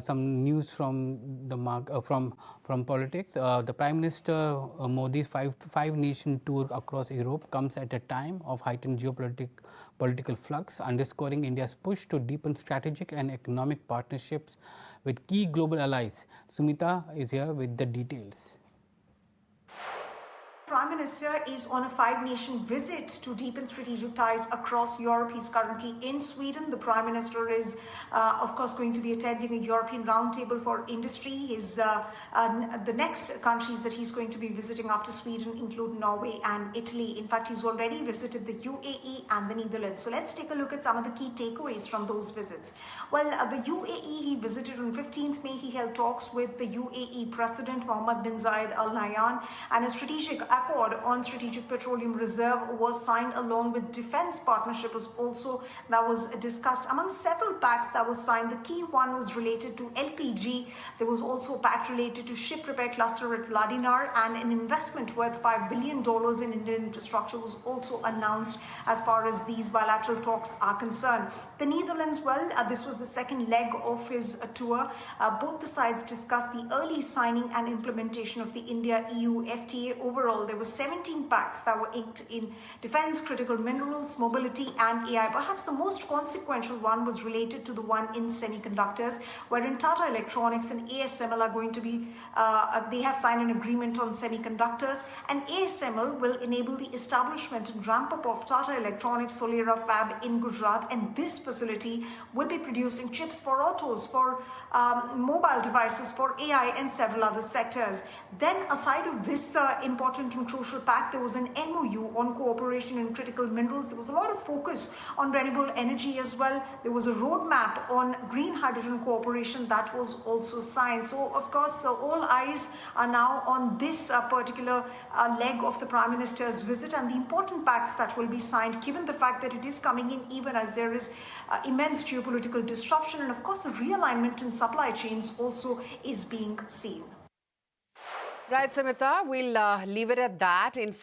Some news from the from politics. The Prime Minister Modi's five nation tour across Europe comes at a time of heightened political flux, underscoring India's push to deepen strategic and economic partnerships with key global allies. Sumita is here with the details. Prime Minister is on a five-nation visit to deepen strategic ties across Europe. He's currently in Sweden. The Prime Minister is, of course, going to be attending a European roundtable for industry. The next countries that he's going to be visiting after Sweden include Norway and Italy. In fact, he's already visited the UAE and the Netherlands. So let's take a look at some of the key takeaways from those visits. Well, the UAE he visited on 15th May. He held talks with the UAE President Mohammed bin Zayed Al Nahyan, and a strategic accord on strategic petroleum reserve was signed, along with defense partnership that was discussed. Among several pacts that was signed, the key one was related to LPG. There was also a pact related to ship repair cluster at Vladimir, and an investment worth $5 billion in Indian infrastructure was also announced as far as these bilateral talks are concerned. The Netherlands, this was the second leg of his tour. Both the sides discussed the early signing and implementation of the India-EU FTA. Overall, there were 17 pacts that were inked in defense, critical minerals, mobility, and AI. Perhaps the most consequential one was related to the one in semiconductors, wherein Tata Electronics and ASML are going to be, they have signed an agreement on semiconductors, and ASML will enable the establishment and ramp up of Tata Electronics Solera Fab in Gujarat, and this facility will be producing chips for autos, for mobile devices, for AI, and several other sectors. Then, aside of this important and crucial pact, there was an MOU on cooperation in critical minerals. There was a lot of focus on renewable energy as well. There was a roadmap on green hydrogen cooperation that was also signed. So, of course, all eyes are now on this particular leg of the Prime Minister's visit and the important pacts that will be signed, given the fact that it is coming in even as there is immense geopolitical disruption, and of course a realignment in supply chains also is being seen. Right, Samita, we'll leave it at that. In fact,